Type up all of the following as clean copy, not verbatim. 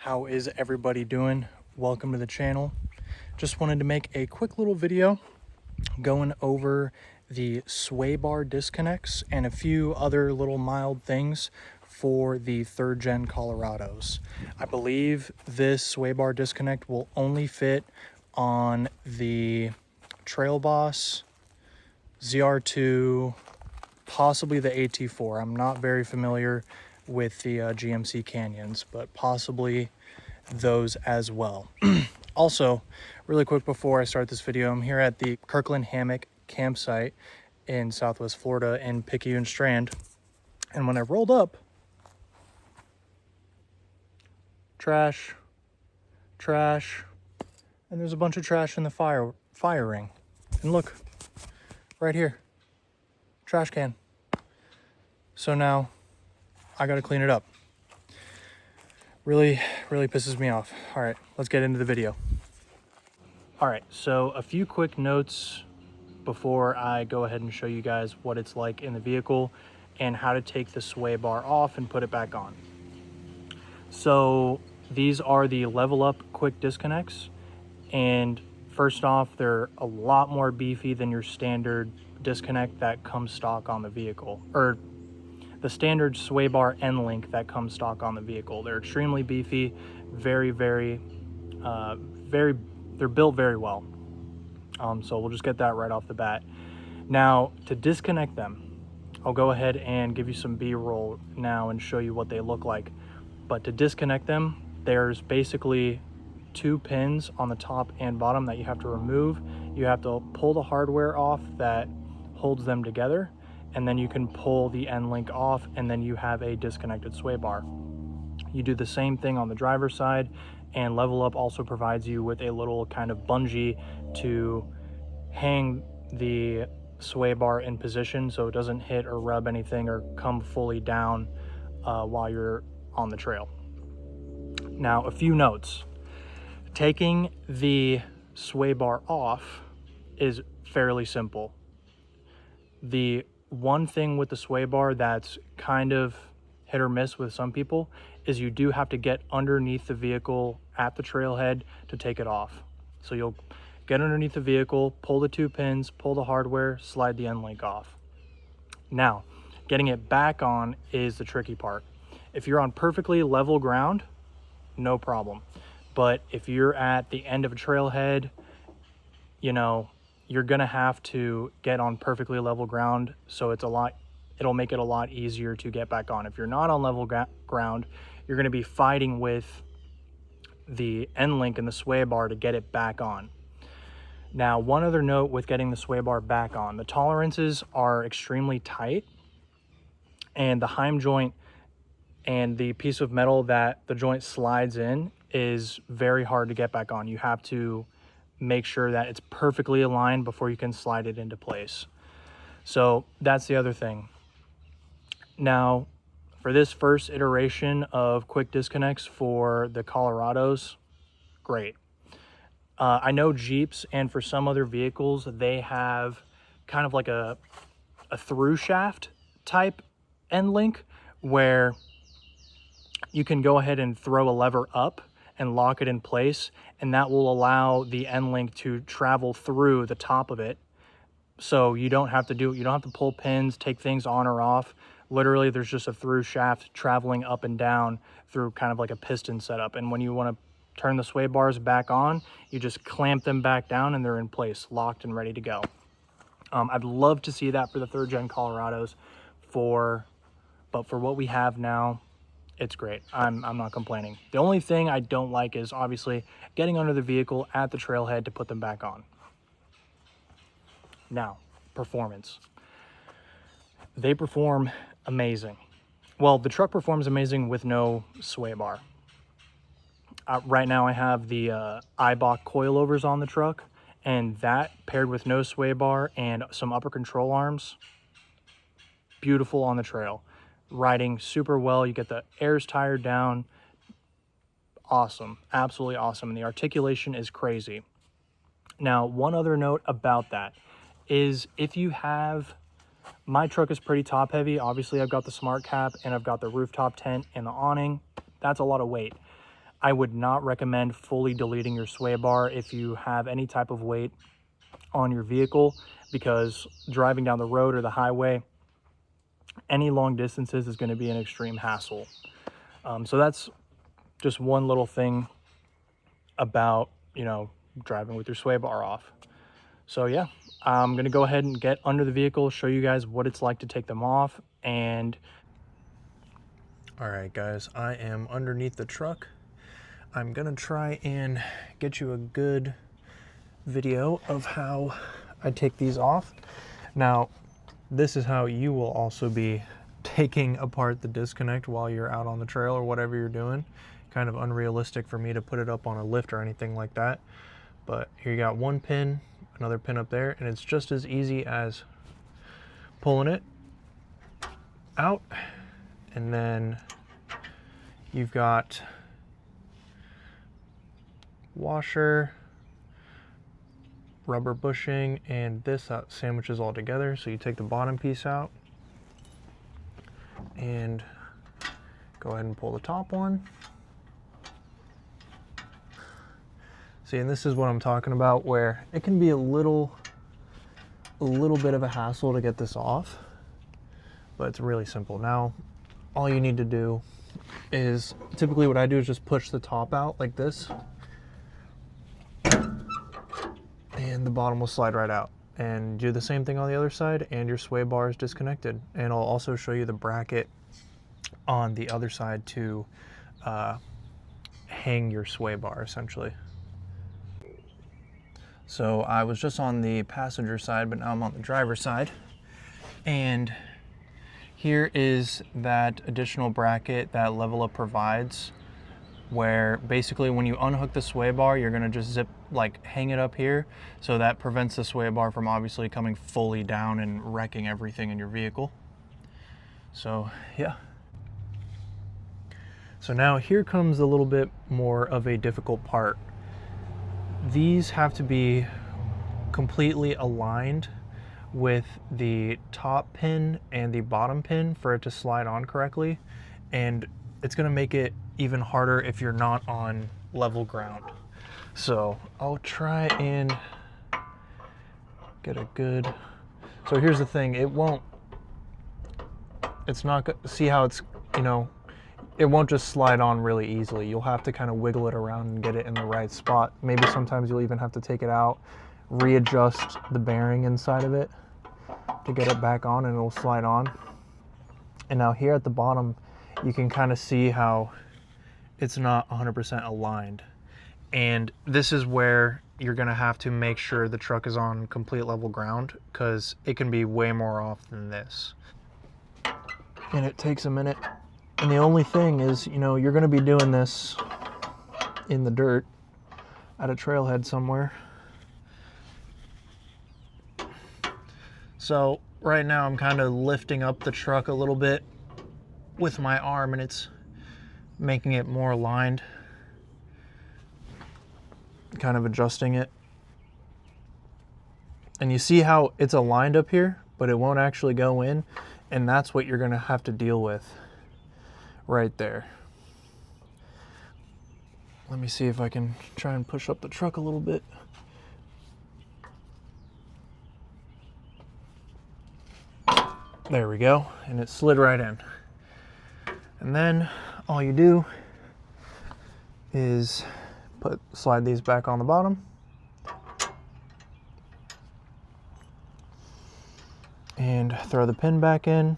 How is everybody doing? Welcome to the channel. Just wanted to make a quick little video going over the sway bar disconnects and a few other little mild things for the 3rd gen Colorados. I believe this sway bar disconnect will only fit on the Trail Boss, ZR2, possibly the AT4. I'm not very familiar with the GMC Canyons, but possibly those as well. Also, really quick before I start this video, I'm here at the Kirkland Hammock campsite in Southwest Florida in Picayune Strand. And when I rolled up, trash, and there's a bunch of trash in the fire ring. And look, right here, trash can. So now I gotta clean it up. Really pisses me off. All right, let's get into the video. All right, so a few quick notes before I go ahead and show you guys what it's like in the vehicle and how to take the sway bar off and put it back on. So these are the Level Up quick disconnects. And first off, they're a lot more beefy than your standard disconnect that comes stock on the vehicle, or the standard sway bar end link that comes stock on the vehicle. They're extremely beefy, they're built very well. So we'll just get that right off the bat. Now, to disconnect them, I'll go ahead and give you some B-roll now and show you what they look like. But to disconnect them, there's basically 2 pins on the top and bottom that you have to remove. You have to pull the hardware off that holds them together, and then you can pull the end link off, and then you have a disconnected sway bar. You do the same thing on the driver's side, and Level Up also provides you with a little kind of bungee to hang the sway bar in position so it doesn't hit or rub anything or come fully down while you're on the trail. Now, a few notes. Taking the sway bar off is fairly simple. The one thing with the sway bar that's kind of hit or miss with some people is you do have to get underneath the vehicle at the trailhead to take it off. So you'll get underneath the vehicle, pull the 2 pins, pull the hardware, slide the end link off. Now, getting it back on is the tricky part. If you're on perfectly level ground, no problem. But if you're at the end of a trailhead, you're gonna have to get on perfectly level ground, so it'll make it a lot easier to get back on. If you're not on level ground, you're gonna be fighting with the end link and the sway bar to get it back on. Now, one other note with getting the sway bar back on, the tolerances are extremely tight, and the heim joint and the piece of metal that the joint slides in is very hard to get back on. You have to make sure that it's perfectly aligned before you can slide it into place. So that's the other thing. Now, for this first iteration of quick disconnects for the Colorados, great. I know Jeeps and for some other vehicles, they have kind of like a through shaft type end link where you can go ahead and throw a lever up and lock it in place, and that will allow the end link to travel through the top of it. So you don't have to pull pins, take things on or off. Literally, there's just a through shaft traveling up and down through kind of like a piston setup. And when you want to turn the sway bars back on, you just clamp them back down and they're in place, locked and ready to go. I'd love to see that for the 3rd gen Colorados, but for what we have now, it's great. I'm not complaining. The only thing I don't like is obviously getting under the vehicle at the trailhead to put them back on. Now, performance. They perform amazing. Well, the truck performs amazing with no sway bar. Right now I have the Eibach coilovers on the truck, and that paired with no sway bar and some upper control arms, beautiful on the trail. Riding super well. You get the airs tired down. Awesome, absolutely awesome. And the articulation is crazy. Now, one other note about that is if you have, my truck is pretty top heavy. Obviously, I've got the smart cap and I've got the rooftop tent and the awning. That's a lot of weight. I would not recommend fully deleting your sway bar if you have any type of weight on your vehicle, because driving down the road or the highway, any long distances is going to be an extreme hassle. So that's just one little thing about, you know, driving with your sway bar off. So yeah, I'm going to go ahead and get under the vehicle, show you guys what it's like to take them off. And all right, guys, I am underneath the truck. I'm going to try and get you a good video of how I take these off. Now, this is how you will also be taking apart the disconnect while you're out on the trail or whatever you're doing. Kind of unrealistic for me to put it up on a lift or anything like that. But here you got one pin, another pin up there, and it's just as easy as pulling it out, and then you've got washer, rubber bushing, and this sandwiches all together. So you take the bottom piece out and go ahead and pull the top one. See, and this is what I'm talking about, where it can be a little bit of a hassle to get this off, but it's really simple. Now, all you need to do is, typically what I do is just push the top out like this, and the bottom will slide right out. And do the same thing on the other side, and your sway bar is disconnected. And I'll also show you the bracket on the other side to hang your sway bar, essentially. So I was just on the passenger side, but now I'm on the driver's side. And here is that additional bracket that Level Up provides, where basically when you unhook the sway bar, you're gonna just hang it up here. So that prevents the sway bar from obviously coming fully down and wrecking everything in your vehicle. So yeah. So now here comes a little bit more of a difficult part. These have to be completely aligned with the top pin and the bottom pin for it to slide on correctly. And it's gonna make it even harder if you're not on level ground. So I'll try and get a good, so here's the thing, it's not, see how it's, you know, it won't just slide on really easily. You'll have to kind of wiggle it around and get it in the right spot. Maybe sometimes you'll even have to take it out, readjust the bearing inside of it to get it back on, and it'll slide on. And now here at the bottom, you can kind of see how it's not 100% aligned. And this is where you're gonna have to make sure the truck is on complete level ground, because it can be way more off than this. And it takes a minute. And the only thing is, you know, you're gonna be doing this in the dirt at a trailhead somewhere. So right now I'm kind of lifting up the truck a little bit with my arm, and it's making it more aligned, kind of adjusting it. And you see how it's aligned up here, but it won't actually go in, and that's what you're gonna have to deal with right there. Let me see if I can try and push up the truck a little bit. There we go, and it slid right in. And then all you do is slide these back on the bottom, and throw the pin back in.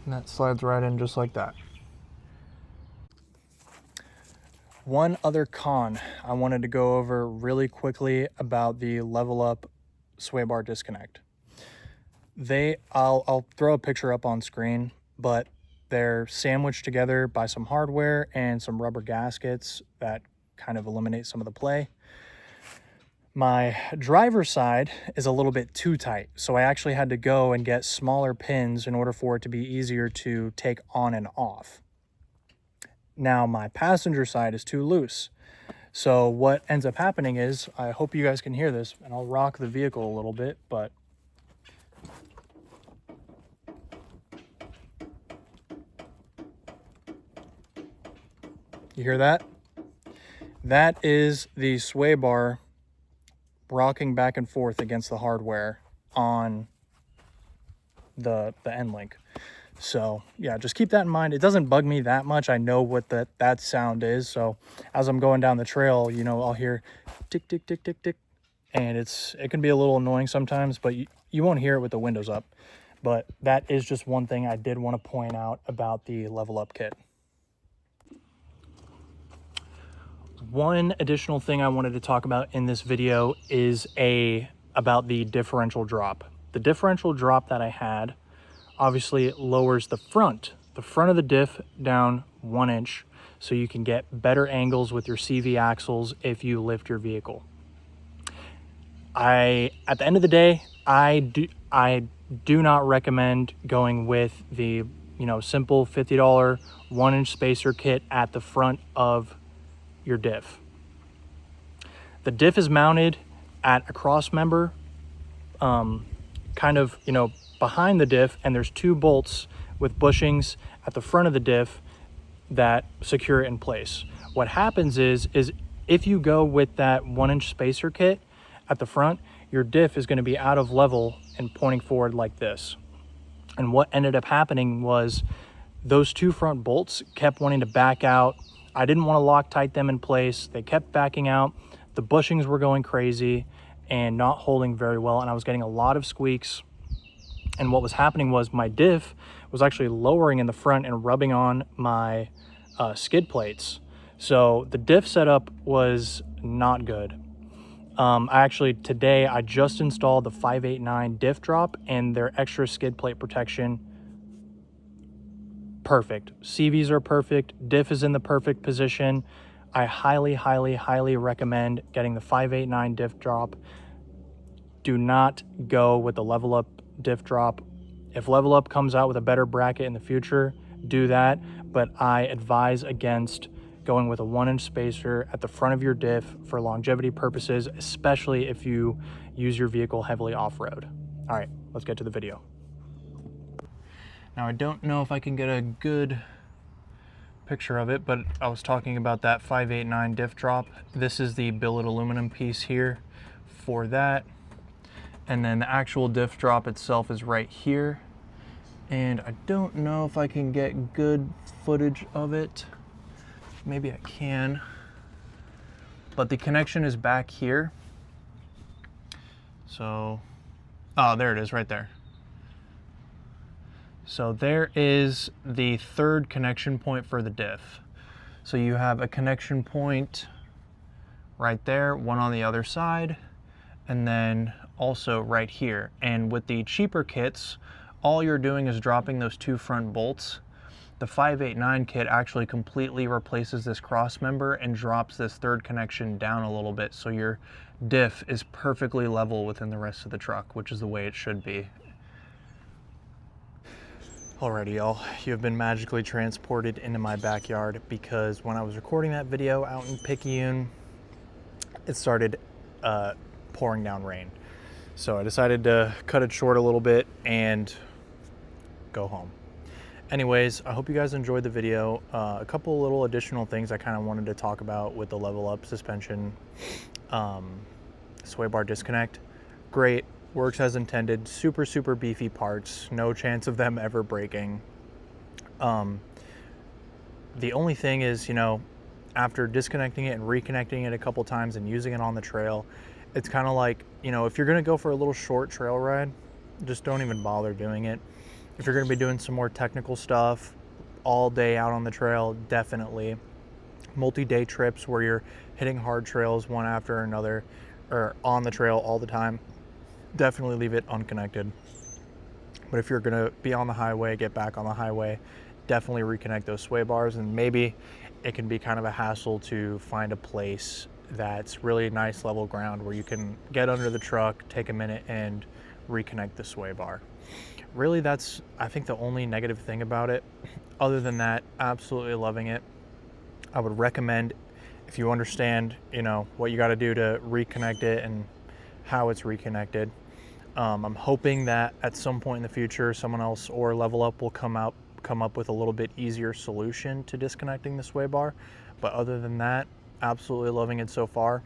And that slides right in just like that. One other con I wanted to go over really quickly about the Level Up sway bar disconnect. I'll throw a picture up on screen, but they're sandwiched together by some hardware and some rubber gaskets that kind of eliminate some of the play. My driver's side is a little bit too tight, so I actually had to go and get smaller pins in order for it to be easier to take on and off. Now my passenger side is too loose. So what ends up happening is, I hope you guys can hear this, and I'll rock the vehicle a little bit, but you hear that? That is the sway bar rocking back and forth against the hardware on the end link. So yeah, just keep that in mind. It doesn't bug me that much. I know what that sound is. So as I'm going down the trail, you know, I'll hear tick, tick, tick, tick, tick. And it can be a little annoying sometimes, but you won't hear it with the windows up. But that is just one thing I did want to point out about the Level Up kit. One additional thing I wanted to talk about in this video is about the differential drop. The differential drop that I had obviously lowers the front of the diff down 1 inch, so you can get better angles with your CV axles if you lift your vehicle. At the end of the day, I do not recommend going with the, you know, simple $50 1 inch spacer kit at the front of your diff. The diff is mounted at a cross member, kind of, you know, behind the diff, and there's 2 bolts with bushings at the front of the diff that secure it in place. What happens is if you go with that 1 inch spacer kit at the front, your diff is going to be out of level and pointing forward like this. And what ended up happening was those 2 front bolts kept wanting to back out. I didn't want to Loctite them in place. They kept backing out. The bushings were going crazy and not holding very well, and I was getting a lot of squeaks. And what was happening was my diff was actually lowering in the front and rubbing on my skid plates. So the diff setup was not good. Today I just installed the 589 diff drop and their extra skid plate protection. Perfect. CVs are perfect. Diff is in the perfect position. I highly, highly, highly recommend getting the 589 diff drop. Do not go with the Level Up diff drop. If Level Up comes out with a better bracket in the future, do that. But I advise against going with a 1 inch spacer at the front of your diff for longevity purposes, especially if you use your vehicle heavily off-road. All right, let's get to the video. Now, I don't know if I can get a good picture of it, but I was talking about that 589 diff drop. This is the billet aluminum piece here for that. And then the actual diff drop itself is right here. And I don't know if I can get good footage of it. Maybe I can. But the connection is back here. So, oh, there it is right there. So there is the 3rd connection point for the diff. So you have a connection point right there, one on the other side, and then also right here. And with the cheaper kits, all you're doing is dropping those 2 front bolts. The 589 kit actually completely replaces this cross member and drops this 3rd connection down a little bit, so your diff is perfectly level within the rest of the truck, which is the way it should be. Alrighty, y'all, you have been magically transported into my backyard, because when I was recording that video out in Picayune, it started pouring down rain. So I decided to cut it short a little bit and go home. Anyways, I hope you guys enjoyed the video. A couple little additional things I kind of wanted to talk about with the Level Up suspension sway bar disconnect. Great. Works as intended. Super, super beefy parts. No chance of them ever breaking. The only thing is, you know, after disconnecting it and reconnecting it a couple times and using it on the trail, it's kind of like, you know, if you're going to go for a little short trail ride, just don't even bother doing it. If you're going to be doing some more technical stuff all day out on the trail, definitely. Multi-day trips where you're hitting hard trails one after another, or on the trail all the time, definitely leave it unconnected. But if you're going to be on the highway, get back on the highway, definitely reconnect those sway bars. And maybe it can be kind of a hassle to find a place that's really nice level ground where you can get under the truck, take a minute, and reconnect the sway bar. Really, that's, I think, the only negative thing about it. Other than that, absolutely loving it. I would recommend, if you understand, what you got to do to reconnect it and how it's reconnected. I'm hoping that at some point in the future, someone else or Level Up will come up with a little bit easier solution to disconnecting the sway bar. But other than that, absolutely loving it so far.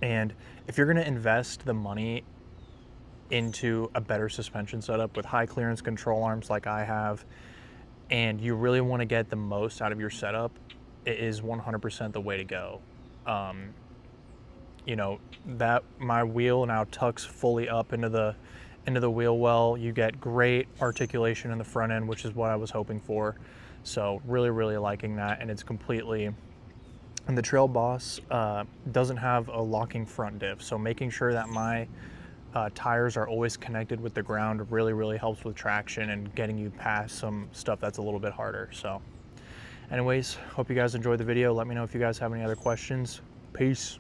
And if you're going to invest the money into a better suspension setup with high clearance control arms like I have, and you really want to get the most out of your setup, it is 100% the way to go. That my wheel now tucks fully up into the wheel well. You get great articulation in the front end, which is what I was hoping for. So really, really liking that, and it's completely. And the Trail Boss doesn't have a locking front diff, so making sure that my tires are always connected with the ground really, really helps with traction and getting you past some stuff that's a little bit harder. So anyways, hope you guys enjoyed the video. Let me know if you guys have any other questions. Peace.